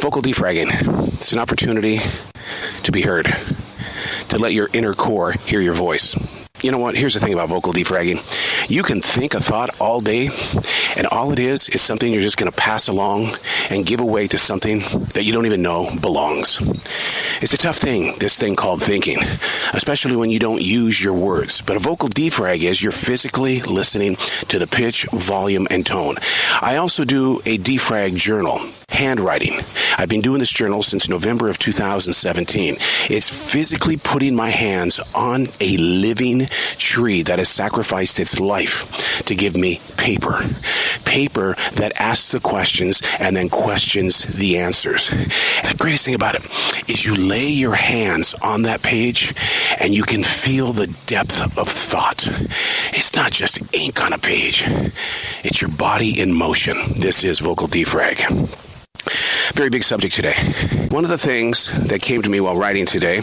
Vocal defragging. It's an opportunity to be heard, to let your inner core hear your voice. You know what? Here's the thing about vocal defragging. You can think a thought all day, and all it is something you're just going to pass along and give away to something that you don't even know belongs. It's a tough thing, this thing called thinking, especially when you don't use your words. But a vocal defrag is you're physically listening to the pitch, volume, and tone. I also do a defrag journal, handwriting. I've been doing this journal since November of 2017. It's physically putting my hands on a living tree that has sacrificed its life to give me paper. Paper that asks the questions and then questions the answers. And the greatest thing about it is you lay your hands on that page and you can feel the depth of thought. It's not just ink on a page. It's your body in motion. This is vocal defrag. Very big subject today. One of the things that came to me while writing today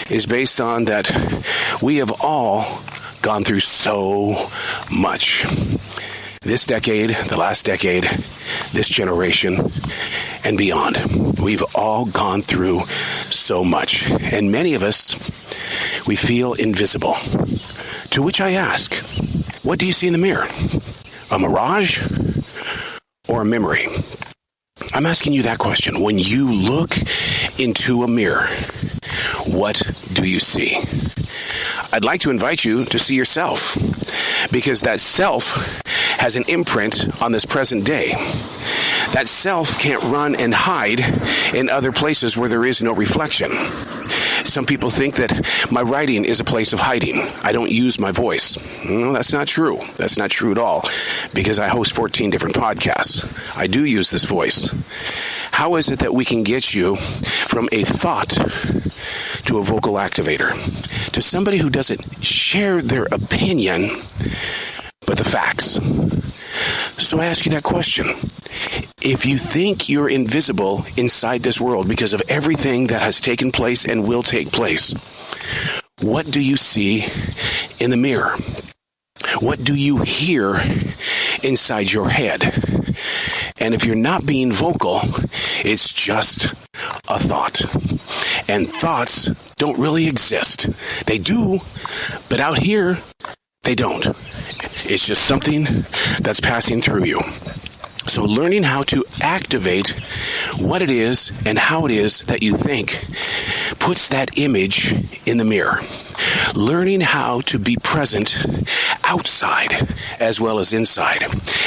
is based on that we have all gone through so much. This decade, the last decade, this generation, and beyond. We've all gone through so much. And many of us, we feel invisible. To which I ask, what do you see in the mirror? A mirage or a memory? I'm asking you that question. When you look into a mirror, what do you see? I'd like to invite you to see yourself, because that self has an imprint on this present day. That self can't run and hide in other places where there is no reflection. Some people think that my writing is a place of hiding. I don't use my voice. No, that's not true. That's not true at all, because I host 14 different podcasts. I do use this voice. How is it that we can get you from a thought to a vocal activator, to somebody who doesn't share their opinion, but the facts? So I ask you that question. If you think you're invisible inside this world because of everything that has taken place and will take place, what do you see in the mirror? What do you hear inside your head? And if you're not being vocal, it's just a thought. And thoughts don't really exist. They do, but out here, they don't. It's just something that's passing through you. So learning how to activate what it is and how it is that you think puts that image in the mirror. Learning how to be present outside as well as inside.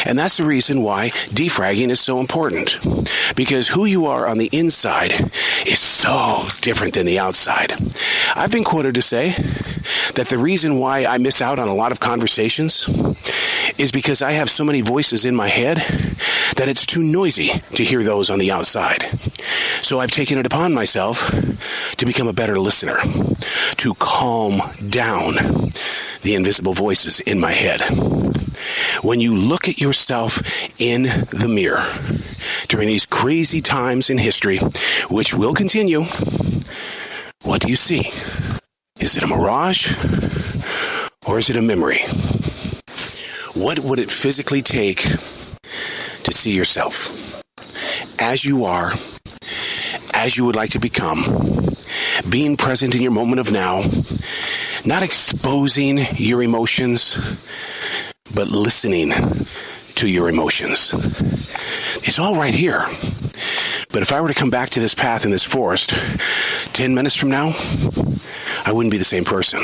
And that's the reason why defragging is so important. Because who you are on the inside is so different than the outside. I've been quoted to say that the reason why I miss out on a lot of conversations is because I have so many voices in my head that it's too noisy to hear those on the outside. So I've taken it upon myself to become a better listener, to calm down the invisible voices in my head. When you look at yourself in the mirror during these crazy times in history, which will continue, what do you see? Is it a mirage or is it a memory? What would it physically take to see yourself as you are, as you would like to become, being present in your moment of now, not exposing your emotions, but listening to your emotions? It's all right here. But if I were to come back to this path in this forest 10 minutes from now, I wouldn't be the same person,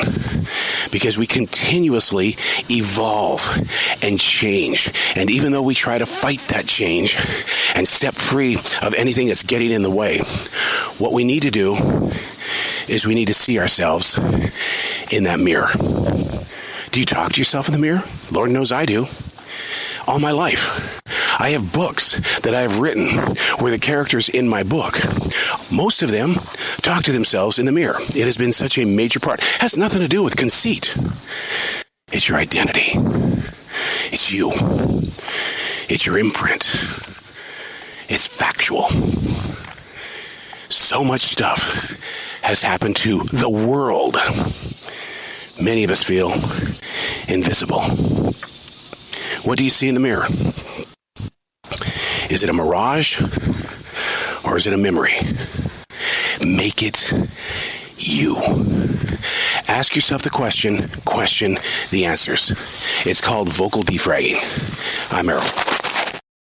because we continuously evolve and change. And even though we try to fight that change and step free of anything that's getting in the way, what we need to do is we need to see ourselves in that mirror. Do you talk to yourself in the mirror? Lord knows I do. All my life. I have books that I have written where the characters in my book, most of them talk to themselves in the mirror. It has been such a major part. It has nothing to do with conceit. It's your identity. It's you. It's your imprint. It's factual. So much stuff has happened to the world. Many of us feel invisible. What do you see in the mirror? Is it a mirage Or is it a memory? Make it you. Ask yourself the question the answers. It's called vocal defragging. I'm Errol.